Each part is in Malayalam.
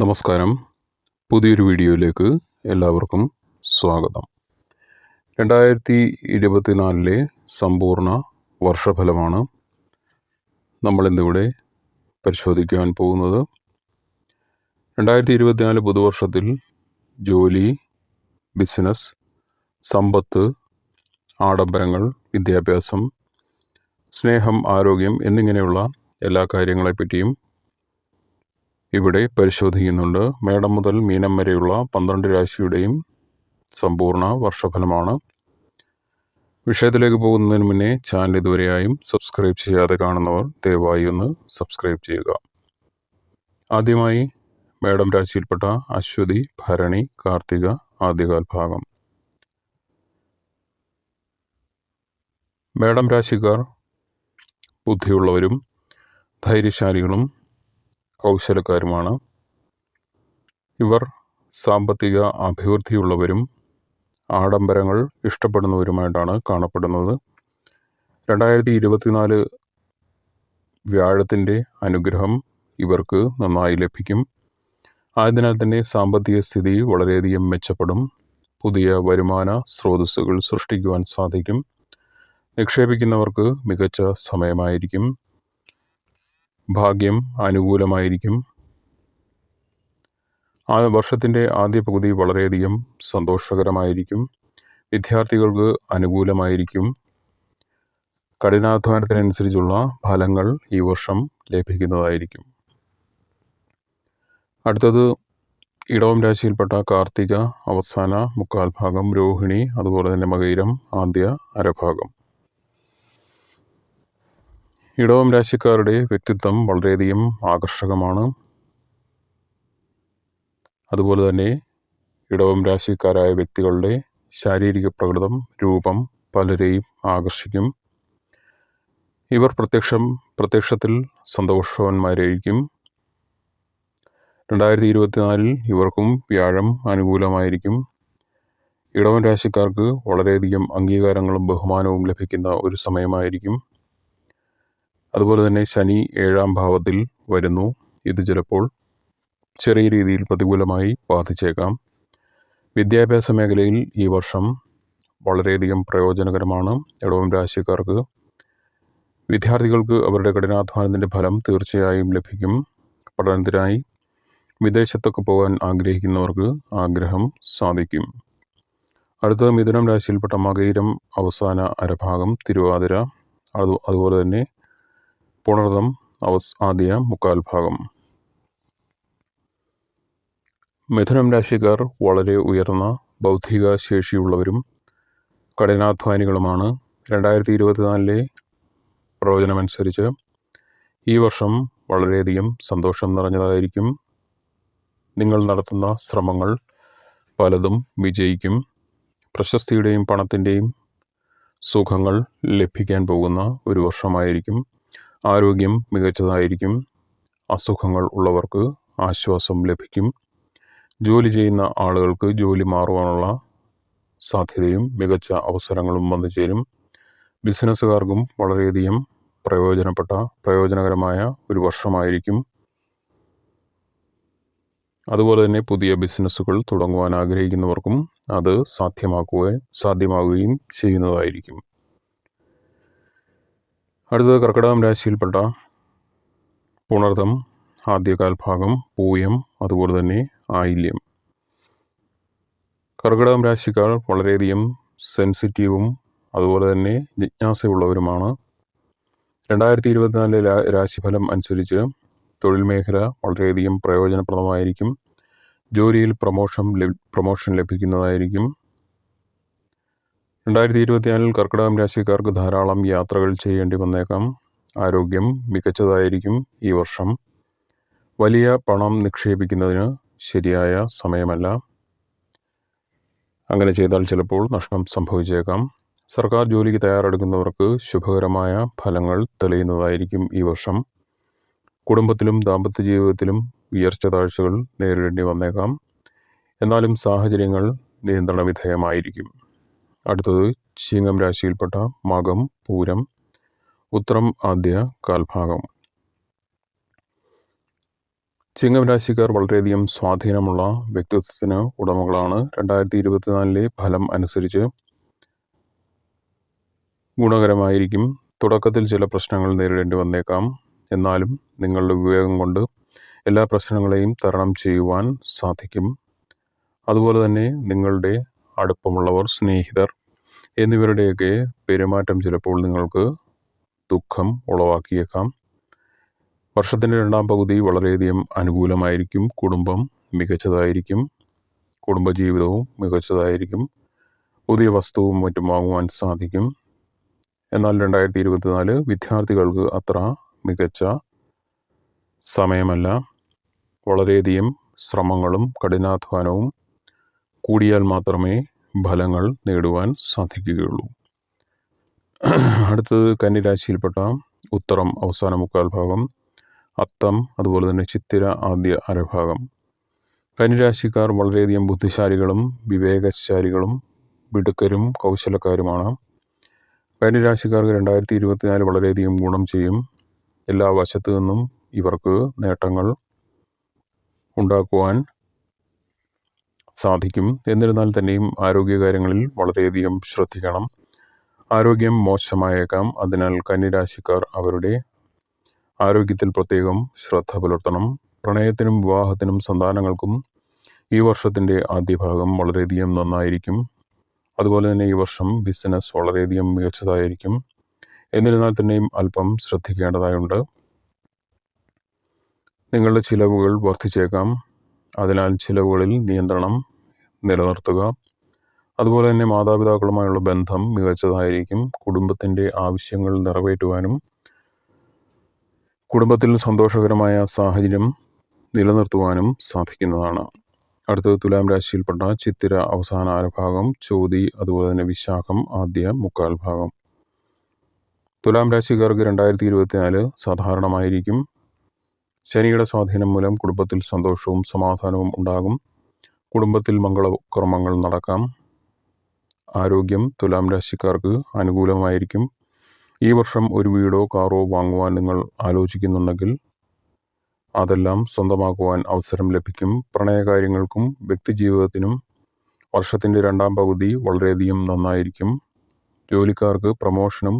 നമസ്കാരം. പുതിയൊരു വീഡിയോയിലേക്ക് എല്ലാവർക്കും സ്വാഗതം. 2024 സമ്പൂർണ്ണ വർഷഫലമാണ് നമ്മളിന്നിവിടെ പരിശോധിക്കുവാൻ പോകുന്നത്. 2024 പുതുവർഷത്തിൽ ജോലി, ബിസിനസ്, സമ്പത്ത്, ആഡംബരങ്ങൾ, വിദ്യാഭ്യാസം, സ്നേഹം, ആരോഗ്യം എന്നിങ്ങനെയുള്ള എല്ലാ കാര്യങ്ങളെപ്പറ്റിയും ഇവിടെ പരിശോധിക്കുന്നുണ്ട്. മേടം മുതൽ മീനം വരെയുള്ള 12 രാശിയുടെയും സമ്പൂർണ്ണ വർഷഫലമാണ്. വിഷയത്തിലേക്ക് പോകുന്നതിന് മുന്നേ ചാനൽ ഇതുവരെയായും സബ്സ്ക്രൈബ് ചെയ്യാതെ കാണുന്നവർ ദയവായി ഒന്ന് സബ്സ്ക്രൈബ് ചെയ്യുക. ആദ്യമായി മേടം രാശിയിൽപ്പെട്ട അശ്വതി, ഭരണി, കാർത്തിക ആദ്യകാൽ ഭാഗം. മേടം രാശിക്കാർ ബുദ്ധിയുള്ളവരും ധൈര്യശാലികളും കൗശലക്കാരുമാണ്. ഇവർ സാമ്പത്തിക അഭിവൃദ്ധിയുള്ളവരും ആഡംബരങ്ങൾ ഇഷ്ടപ്പെടുന്നവരുമായിട്ടാണ് കാണപ്പെടുന്നത്. 2024 വ്യാഴത്തിൻ്റെ അനുഗ്രഹം ഇവർക്ക് നന്നായി ലഭിക്കും. ആയതിനാൽ തന്നെ സാമ്പത്തിക സ്ഥിതി വളരെയധികം മെച്ചപ്പെടും. പുതിയ വരുമാന സ്രോതസ്സുകൾ സൃഷ്ടിക്കുവാൻ സാധിക്കും. നിക്ഷേപിക്കുന്നവർക്ക് മികച്ച സമയമായിരിക്കും. ഭാഗ്യം അനുകൂലമായിരിക്കും. വർഷത്തിൻ്റെ ആദ്യ പകുതി വളരെയധികം സന്തോഷകരമായിരിക്കും. വിദ്യാർത്ഥികൾക്ക് അനുകൂലമായിരിക്കും. കഠിനാധ്വാനത്തിനനുസരിച്ചുള്ള ഫലങ്ങൾ ഈ വർഷം ലഭിക്കുന്നതായിരിക്കും. അടുത്തത് ഇടവം രാശിയിൽപ്പെട്ട കാർത്തിക അവസാന മുക്കാൽ ഭാഗം, രോഹിണി, അതുപോലെ തന്നെ മകയിരം ആദ്യ അരഭാഗം. ഇടവം രാശിക്കാരുടെ വ്യക്തിത്വം വളരെയധികം ആകർഷകമാണ്. അതുപോലെ തന്നെ ഇടവം രാശിക്കാരായ വ്യക്തികളുടെ ശാരീരിക പ്രകൃതം, രൂപം പലരെയും ആകർഷിക്കും. ഇവർ പ്രത്യക്ഷത്തിൽ സന്തോഷവാന്മാരായിരിക്കും. 2024 ഇവർക്കും വ്യാഴം അനുകൂലമായിരിക്കും. ഇടവം രാശിക്കാർക്ക് വളരെയധികം അംഗീകാരങ്ങളും ബഹുമാനവും ലഭിക്കുന്ന ഒരു സമയമായിരിക്കും. അതുപോലെ തന്നെ ശനി 7ാം ഭാവത്തിൽ വരുന്നു. ഇത് ചിലപ്പോൾ ചെറിയ രീതിയിൽ പ്രതികൂലമായി ബാധിച്ചേക്കാം. വിദ്യാഭ്യാസ മേഖലയിൽ ഈ വർഷം വളരെയധികം പ്രയോജനകരമാണ്. ഇടവം രാശിക്കാർക്ക് വിദ്യാർത്ഥികൾക്ക് അവരുടെ കഠിനാധ്വാനത്തിൻ്റെ ഫലം തീർച്ചയായും ലഭിക്കും. പഠനത്തിനായി വിദേശത്തൊക്കെ പോകാൻ ആഗ്രഹിക്കുന്നവർക്ക് ആഗ്രഹം സാധിക്കും. അടുത്ത മിഥുനം രാശിയിൽപ്പെട്ട മകയിരം അവസാന അരഭാഗം, തിരുവാതിര, അതുപോലെ തന്നെ പുണർതം ആദ്യ മുക്കാൽ ഭാഗം. മിഥുനം രാശിക്കാർ വളരെ ഉയർന്ന ബൗദ്ധിക ശേഷിയുള്ളവരും കഠിനാധ്വാനികളുമാണ്. 2024 പ്രവചനമനുസരിച്ച് ഈ വർഷം വളരെയധികം സന്തോഷം നിറഞ്ഞതായിരിക്കും. നിങ്ങൾ നടത്തുന്ന ശ്രമങ്ങൾ പലതും വിജയിക്കും. പ്രശസ്തിയുടെയും പണത്തിൻ്റെയും സുഖങ്ങൾ ലഭിക്കാൻ പോകുന്ന ഒരു വർഷമായിരിക്കും. ആരോഗ്യം മികച്ചതായിരിക്കും. അസുഖങ്ങൾ ഉള്ളവർക്ക് ആശ്വാസം ലഭിക്കും. ജോലി ചെയ്യുന്ന ആളുകൾക്ക് ജോലി മാറുവാനുള്ള സാധ്യതയും മികച്ച അവസരങ്ങളും വന്നു ചേരും. ബിസിനസ്സുകാർക്കും വളരെയധികം പ്രയോജനകരമായ ഒരു വർഷമായിരിക്കും. അതുപോലെ തന്നെ പുതിയ ബിസിനസ്സുകൾ തുടങ്ങുവാൻ ആഗ്രഹിക്കുന്നവർക്കും അത് സാധ്യമാവുകയും ചെയ്യുന്നതായിരിക്കും. അടുത്തത് കർക്കിടകം രാശിയിൽപ്പെട്ട പുണർതം ആദ്യകാൽ ഭാഗം, പൂയം, അതുപോലെ തന്നെ ആയില്യം. കർക്കിടകം രാശിക്കാർ വളരെയധികം സെൻസിറ്റീവും അതുപോലെ തന്നെ ജിജ്ഞാസയുള്ളവരുമാണ്. 2024 രാശിഫലം അനുസരിച്ച് തൊഴിൽ മേഖല വളരെയധികം പ്രയോജനപ്രദമായിരിക്കും. ജോലിയിൽ പ്രൊമോഷൻ ലഭിക്കുന്നതായിരിക്കും. 2024 കർക്കിടകം രാശിക്കാർക്ക് ധാരാളം യാത്രകൾ ചെയ്യേണ്ടി വന്നേക്കാം. ആരോഗ്യം മികച്ചതായിരിക്കും. ഈ വർഷം വലിയ പണം നിക്ഷേപിക്കുന്നതിന് ശരിയായ സമയമല്ല. അങ്ങനെ ചെയ്താൽ ചിലപ്പോൾ നഷ്ടം സംഭവിച്ചേക്കാം. സർക്കാർ ജോലിക്ക് തയ്യാറെടുക്കുന്നവർക്ക് ശുഭകരമായ ഫലങ്ങൾ തെളിയുന്നതായിരിക്കും ഈ വർഷം. കുടുംബത്തിലും ദാമ്പത്യ ജീവിതത്തിലും ഉയർച്ച താഴ്ചകൾ നേരിടേണ്ടി വന്നേക്കാം. എന്നാലും സാഹചര്യങ്ങൾ നിയന്ത്രണ വിധേയമായിരിക്കും. അടുത്തത് ചിങ്ങം രാശിയിൽപ്പെട്ട മകം, പൂരം, ഉത്രം ആദ്യ കാൽഭാഗം. ചിങ്ങം രാശിക്കാർ വളരെയധികം സ്വാധീനമുള്ള വ്യക്തിത്വത്തിന് ഉടമകളാണ്. 2024 ഫലം അനുസരിച്ച് ഗുണകരമായിരിക്കും. തുടക്കത്തിൽ ചില പ്രശ്നങ്ങൾ നേരിടേണ്ടി വന്നേക്കാം. എന്നാലും നിങ്ങളുടെ വിവേകം കൊണ്ട് എല്ലാ പ്രശ്നങ്ങളെയും തരണം ചെയ്യുവാൻ സാധിക്കും. അതുപോലെ തന്നെ നിങ്ങളുടെ അടുപ്പമുള്ളവർ, സ്നേഹിതർ എന്നിവരുടെയൊക്കെ പെരുമാറ്റം ചിലപ്പോൾ നിങ്ങൾക്ക് ദുഃഖം ഉളവാക്കിയേക്കാം. വർഷത്തിൻ്റെ രണ്ടാം പകുതി വളരെയധികം അനുകൂലമായിരിക്കും. കുടുംബം മികച്ചതായിരിക്കും. കുടുംബജീവിതവും മികച്ചതായിരിക്കും. പുതിയ വസ്തുവും മറ്റും വാങ്ങുവാൻ സാധിക്കും. എന്നാൽ 2024 വിദ്യാർത്ഥികൾക്ക് അത്ര മികച്ച സമയമല്ല. വളരെയധികം ശ്രമങ്ങളും കഠിനാധ്വാനവും കൂടിയാൽ മാത്രമേ ഫലങ്ങൾ നേടുവാൻ സാധിക്കുകയുള്ളൂ. അടുത്തത് കന്നിരാശിയിൽപ്പെട്ട ഉത്തരം അവസാന മുക്കാൽ ഭാഗം, അത്തം, അതുപോലെ തന്നെ ചിത്തിര ആദ്യ അരഭാഗം. കന്നിരാശിക്കാർ വളരെയധികം ബുദ്ധിശാലികളും വിവേകശാലികളും മിടുക്കരും കൗശലക്കാരുമാണ്. കന്നിരാശിക്കാർക്ക് 2024 വളരെയധികം ഗുണം ചെയ്യും. എല്ലാ വശത്തു നിന്നും ഇവർക്ക് നേട്ടങ്ങൾ ഉണ്ടാക്കുവാൻ സാധിക്കും. എന്നിരുന്നാൽ തന്നെയും ആരോഗ്യകാര്യങ്ങളിൽ വളരെയധികം ശ്രദ്ധിക്കണം. ആരോഗ്യം മോശമായേക്കാം. അതിനാൽ കന്നിരാശിക്കാർ അവരുടെ ആരോഗ്യത്തിൽ പ്രത്യേകം ശ്രദ്ധ പുലർത്തണം. പ്രണയത്തിനും വിവാഹത്തിനും സന്താനങ്ങൾക്കും ഈ വർഷത്തിൻ്റെ ആദ്യ ഭാഗം വളരെയധികം നന്നായിരിക്കും. അതുപോലെ തന്നെ ഈ വർഷം ബിസിനസ് വളരെയധികം മികച്ചതായിരിക്കും. എന്നിരുന്നാൽ തന്നെയും അല്പം ശ്രദ്ധിക്കേണ്ടതായുണ്ട്. നിങ്ങളുടെ ചിലവുകൾ വർദ്ധിച്ചേക്കാം. അതിനാൽ ചിലവുകളിൽ നിയന്ത്രണം നിലനിർത്തുക. അതുപോലെ തന്നെ മാതാപിതാക്കളുമായുള്ള ബന്ധം മികച്ചതായിരിക്കും. കുടുംബത്തിൻ്റെ ആവശ്യങ്ങൾ നിറവേറ്റുവാനും കുടുംബത്തിൽ സന്തോഷകരമായ സാഹചര്യം നിലനിർത്തുവാനും സാധിക്കുന്നതാണ്. അടുത്തത് തുലാം രാശിയിൽപ്പെട്ട ചിത്തിര അവസാന അരഭാഗം, ചോതി, അതുപോലെ തന്നെ വിശാഖം ആദ്യ മുക്കാൽ ഭാഗം. തുലാം രാശിക്കാർക്ക് 2024 സാധാരണമായിരിക്കും. ശനിയുടെ സ്വാധീനം മൂലം കുടുംബത്തിൽ സന്തോഷവും സമാധാനവും ഉണ്ടാകും. കുടുംബത്തിൽ മംഗളകർമ്മങ്ങൾ നടക്കാം. ആരോഗ്യം തുലാം രാശിക്കാർക്ക് അനുകൂലമായിരിക്കും. ഈ വർഷം ഒരു വീടോ കാറോ വാങ്ങുവാൻ നിങ്ങൾ ആലോചിക്കുന്നുണ്ടെങ്കിൽ അതെല്ലാം സ്വന്തമാക്കുവാൻ അവസരം ലഭിക്കും. പ്രണയകാര്യങ്ങൾക്കും വ്യക്തിജീവിതത്തിനും വർഷത്തിൻ്റെ രണ്ടാം പകുതി വളരെയധികം നന്നായിരിക്കും. ജോലിക്കാർക്ക് പ്രമോഷനും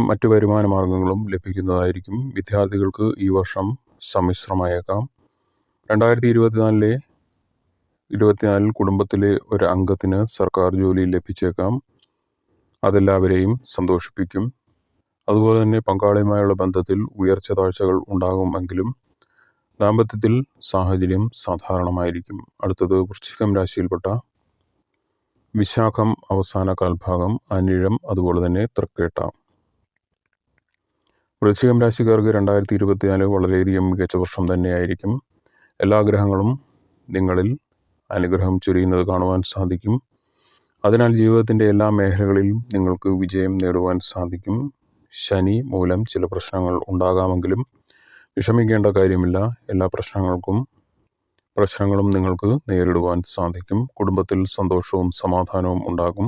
മറ്റു വരുമാന മാർഗങ്ങളും ലഭിക്കുന്നതായിരിക്കും. വിദ്യാർത്ഥികൾക്ക് ഈ വർഷം സമ്മിശ്രമായേക്കാം. 2024 കുടുംബത്തിലെ ഒരു അംഗത്തിന് സർക്കാർ ജോലി ലഭിച്ചേക്കാം. അതെല്ലാവരെയും സന്തോഷിപ്പിക്കും. അതുപോലെ തന്നെ പങ്കാളിയുമായുള്ള ബന്ധത്തിൽ ഉയർച്ച താഴ്ചകൾ ഉണ്ടാകുമെങ്കിലും ദാമ്പത്യത്തിൽ സാഹചര്യം സാധാരണമായിരിക്കും. അടുത്തത് വൃശ്ചികം രാശിയിൽപ്പെട്ട വിശാഖം അവസാന കാൽഭാഗം, അനിഴം, അതുപോലെ തന്നെ തൃക്കേട്ട. വൃശ്ചികം രാശിക്കാർക്ക് 2024 വളരെയധികം മികച്ച വർഷം തന്നെയായിരിക്കും. എല്ലാ ഗ്രഹങ്ങളും നിങ്ങളിൽ അനുഗ്രഹം ചൊരിയുന്നത് കാണുവാൻ സാധിക്കും. അതിനാൽ ജീവിതത്തിൻ്റെ എല്ലാ മേഖലകളിലും നിങ്ങൾക്ക് വിജയം നേടുവാൻ സാധിക്കും. ശനി മൂലം ചില പ്രശ്നങ്ങൾ ഉണ്ടാകാമെങ്കിലും വിഷമിക്കേണ്ട കാര്യമില്ല. എല്ലാ പ്രശ്നങ്ങളും നിങ്ങൾക്ക് നേരിടുവാൻ സാധിക്കും. കുടുംബത്തിൽ സന്തോഷവും സമാധാനവും ഉണ്ടാകും.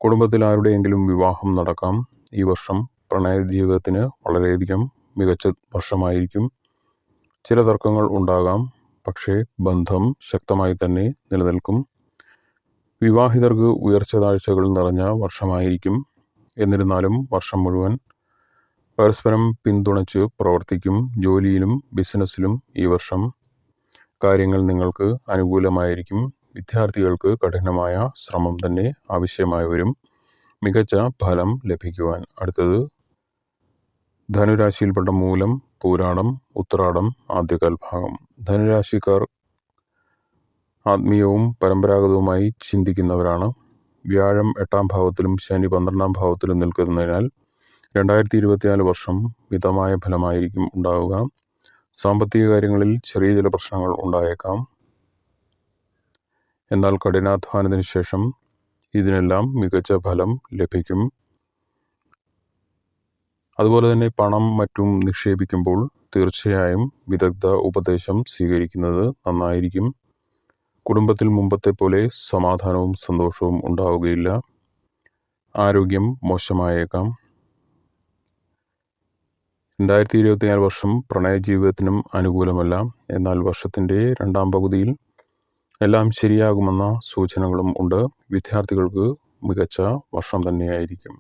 കുടുംബത്തിൽ ആരുടെയെങ്കിലും വിവാഹം നടക്കാം. ഈ വർഷം പ്രണയ ജീവിതത്തിന് വളരെയധികം മികച്ച വർഷമായിരിക്കും. ചില തർക്കങ്ങൾ ഉണ്ടാകാം, പക്ഷേ ബന്ധം ശക്തമായി തന്നെ നിലനിൽക്കും. വിവാഹിതർക്ക് ഉയർച്ച താഴ്ചകൾ നിറഞ്ഞ വർഷമായിരിക്കും. എന്നിരുന്നാലും വർഷം മുഴുവൻ പരസ്പരം പിന്തുണച്ച് പ്രവർത്തിക്കും. ജോലിയിലും ബിസിനസ്സിലും ഈ വർഷം കാര്യങ്ങൾ നിങ്ങൾക്ക് അനുകൂലമായിരിക്കും. വിദ്യാർത്ഥികൾക്ക് കഠിനമായ ശ്രമം തന്നെ ആവശ്യമായി വരും മികച്ച ഫലം ലഭിക്കുവാൻ. അടുത്തത് ധനുരാശിയിൽപ്പെട്ട മൂലം, പൂരാടം, ഉത്രാടം ആദ്യകാൽ ഭാഗം. ധനുരാശിക്കാർ ആത്മീയവും പരമ്പരാഗതവുമായി ചിന്തിക്കുന്നവരാണ്. വ്യാഴം 8ാം ഭാവത്തിലും ശനി 12ാം ഭാവത്തിലും നിൽക്കുന്നതിനാൽ 2024 വർഷം മിതമായ ഫലമായിരിക്കും ഉണ്ടാവുക. സാമ്പത്തിക കാര്യങ്ങളിൽ ചെറിയ ചില പ്രശ്നങ്ങൾ ഉണ്ടായേക്കാം. എന്നാൽ കഠിനാധ്വാനത്തിന് ശേഷം ഇതിനെല്ലാം മികച്ച ഫലം ലഭിക്കും. അതുപോലെ തന്നെ പണം മറ്റും നിക്ഷേപിക്കുമ്പോൾ തീർച്ചയായും വിദഗ്ധ ഉപദേശം സ്വീകരിക്കുന്നത് നന്നായിരിക്കും. കുടുംബത്തിൽ മുമ്പത്തെ പോലെ സമാധാനവും സന്തോഷവും ഉണ്ടാവുകയില്ല. ആരോഗ്യം മോശമായേക്കാം. 2024 വർഷം പ്രണയജീവിതത്തിനും അനുകൂലമല്ല. എന്നാൽ വർഷത്തിൻ്റെ രണ്ടാം പകുതിയിൽ എല്ലാം ശരിയാകുമെന്ന സൂചനകളും ഉണ്ട്. വിദ്യാർത്ഥികൾക്ക് മികച്ച വർഷം തന്നെയായിരിക്കും.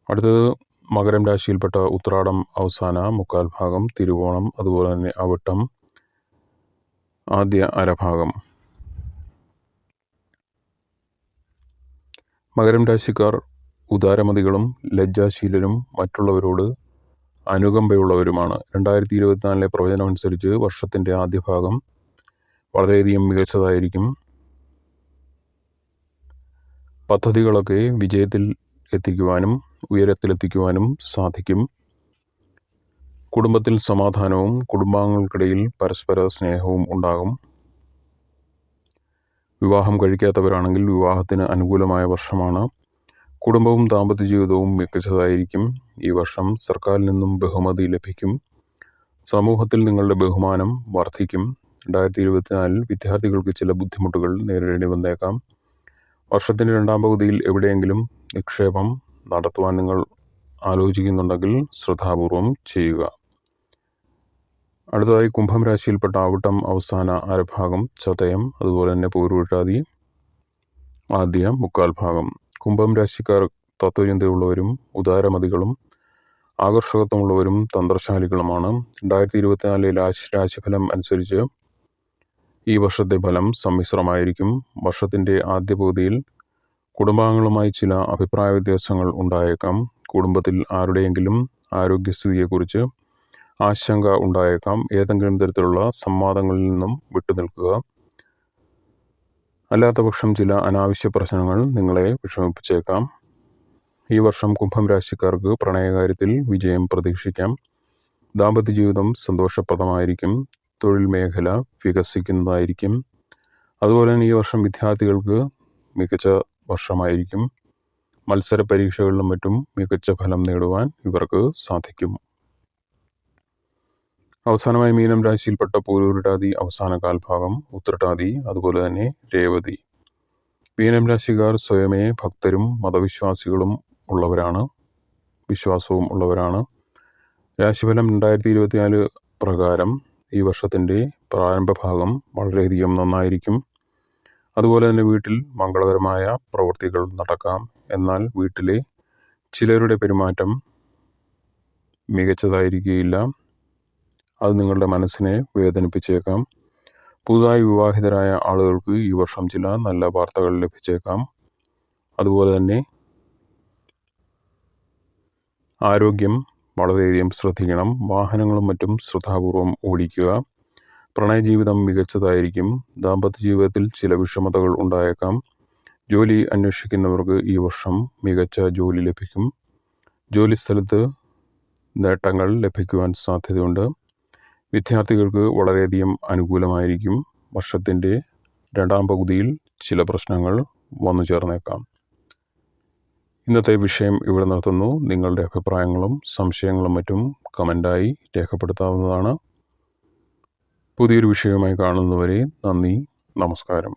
അടുത്തത് മകരം രാശിയിൽപ്പെട്ട ഉത്രാടം അവസാന മുക്കാൽ ഭാഗം, തിരുവോണം, അതുപോലെ തന്നെ അവിട്ടം ആദ്യ അരഭാഗം. മകരം രാശിക്കാർ ഉദാരമതികളും ലജ്ജാശീലരും മറ്റുള്ളവരോട് അനുകമ്പയുള്ളവരുമാണ്. 2024 പ്രവചനമനുസരിച്ച് വർഷത്തിൻ്റെ ആദ്യ ഭാഗം വളരെയധികം മികച്ചതായിരിക്കും. പദ്ധതികളൊക്കെ വിജയത്തിൽ എത്തിക്കുവാനും ഉയരത്തിലെത്തിക്കുവാനും സാധിക്കും. കുടുംബത്തിൽ സമാധാനവും കുടുംബാംഗങ്ങൾക്കിടയിൽ പരസ്പര സ്നേഹവും ഉണ്ടാകും. വിവാഹം കഴിക്കാത്തവരാണെങ്കിൽ വിവാഹത്തിന് അനുകൂലമായ വർഷമാണ്. കുടുംബവും ദാമ്പത്യ ജീവിതവും മികച്ചതായിരിക്കും. ഈ വർഷം സർക്കാരിൽ നിന്നും ബഹുമതി ലഭിക്കും. സമൂഹത്തിൽ നിങ്ങളുടെ ബഹുമാനം വർദ്ധിക്കും. 2024 വിദ്യാർത്ഥികൾക്ക് ചില ബുദ്ധിമുട്ടുകൾ നേരിടേണ്ടി വന്നേക്കാം. വർഷത്തിൻ്റെ രണ്ടാം പകുതിയിൽ എവിടെയെങ്കിലും നിക്ഷേപം നടത്തുവാൻ നിങ്ങൾ ആലോചിക്കുന്നുണ്ടെങ്കിൽ ശ്രദ്ധാപൂർവം ചെയ്യുക. അടുത്തതായി കുംഭം രാശിയിൽപ്പെട്ട അവിട്ടം അവസാന അരഭാഗം, ചതയം, അതുപോലെ തന്നെ പൂരുരുട്ടാതി ആദ്യ മുക്കാൽ ഭാഗം. കുംഭം രാശിക്കാർ തത്വചിന്തയുള്ളവരും ഉദാരമതികളും ആകർഷകത്വമുള്ളവരും തന്ത്രശാലികളുമാണ്. 2024 രാശിഫലം അനുസരിച്ച് ഈ വർഷത്തെ ഫലം സമ്മിശ്രമായിരിക്കും. വർഷത്തിൻ്റെ ആദ്യ പകുതിയിൽ കുടുംബാംഗങ്ങളുമായി ചില അഭിപ്രായ വ്യത്യാസങ്ങൾ ഉണ്ടായേക്കാം. കുടുംബത്തിൽ ആരുടെയെങ്കിലും ആരോഗ്യസ്ഥിതിയെക്കുറിച്ച് ആശങ്ക ഉണ്ടായേക്കാം. ഏതെങ്കിലും തരത്തിലുള്ള സംവാദങ്ങളിൽ നിന്നും വിട്ടുനിൽക്കുക. അല്ലാത്തപക്ഷം ചില അനാവശ്യ പ്രശ്നങ്ങൾ നിങ്ങളെ വിഷമിപ്പിച്ചേക്കാം. ഈ വർഷം കുംഭം രാശിക്കാർക്ക് പ്രണയകാര്യത്തിൽ വിജയം പ്രതീക്ഷിക്കാം. ദാമ്പത്യ ജീവിതം സന്തോഷപ്രദമായിരിക്കും. തൊഴിൽ മേഖല വികസിക്കുന്നതായിരിക്കും. അതുപോലെ തന്നെ ഈ വർഷം വിദ്യാർത്ഥികൾക്ക് മികച്ച വർഷമായിരിക്കും. മത്സര പരീക്ഷകളിലും മറ്റും മികച്ച ഫലം നേടുവാൻ ഇവർക്ക് സാധിക്കും. അവസാനമായി മീനം രാശിയിൽപ്പെട്ട പൂരുരുട്ടാതി അവസാന കാൽഭാഗം, ഉത്രട്ടാതി, അതുപോലെ തന്നെ രേവതി. മീനം രാശിക്കാർ സ്വയമേ ഭക്തരും മതവിശ്വാസികളും ഉള്ളവരാണ്, വിശ്വാസവും ഉള്ളവരാണ്. രാശിഫലം 2024 പ്രകാരം ഈ വർഷത്തിൻ്റെ പ്രാരംഭ ഭാഗം വളരെയധികം നന്നായിരിക്കും. അതുപോലെ തന്നെ വീട്ടിൽ മംഗളകരമായ പ്രവൃത്തികൾ നടക്കാം. എന്നാൽ വീട്ടിലെ ചിലരുടെ പെരുമാറ്റം മികച്ചതായിരിക്കുകയില്ല. അത് നിങ്ങളുടെ മനസ്സിനെ വേദനിപ്പിച്ചേക്കാം. പുതുതായി വിവാഹിതരായ ആളുകൾക്ക് ഈ വർഷം ചില നല്ല വാർത്തകൾ ലഭിച്ചേക്കാം. അതുപോലെ തന്നെ ആരോഗ്യം വളരെയധികം ശ്രദ്ധിക്കണം. വാഹനങ്ങളും മറ്റും ശ്രദ്ധാപൂർവം ഓടിക്കുക. പ്രണയജീവിതം മികച്ചതായിരിക്കും. ദാമ്പത്യ ജീവിതത്തിൽ ചില വിഷമതകൾ ഉണ്ടായേക്കാം. ജോലി അന്വേഷിക്കുന്നവർക്ക് ഈ വർഷം മികച്ച ജോലി ലഭിക്കും. ജോലിസ്ഥലത്ത് നേട്ടങ്ങൾ ലഭിക്കുവാൻ സാധ്യതയുണ്ട്. വിദ്യാർത്ഥികൾക്ക് വളരെയധികം അനുകൂലമായിരിക്കും. വർഷത്തിൻ്റെ രണ്ടാം പകുതിയിൽ ചില പ്രശ്നങ്ങൾ വന്നു ചേർന്നേക്കാം. ഇന്നത്തെ വിഷയം ഇവിടെ നിർത്തുന്നു. നിങ്ങളുടെ അഭിപ്രായങ്ങളും സംശയങ്ങളും മറ്റും കമൻ്റായി രേഖപ്പെടുത്താവുന്നതാണ്. പുതിയൊരു വിഷയവുമായി കാണുന്നവരെ നന്ദി, നമസ്കാരം.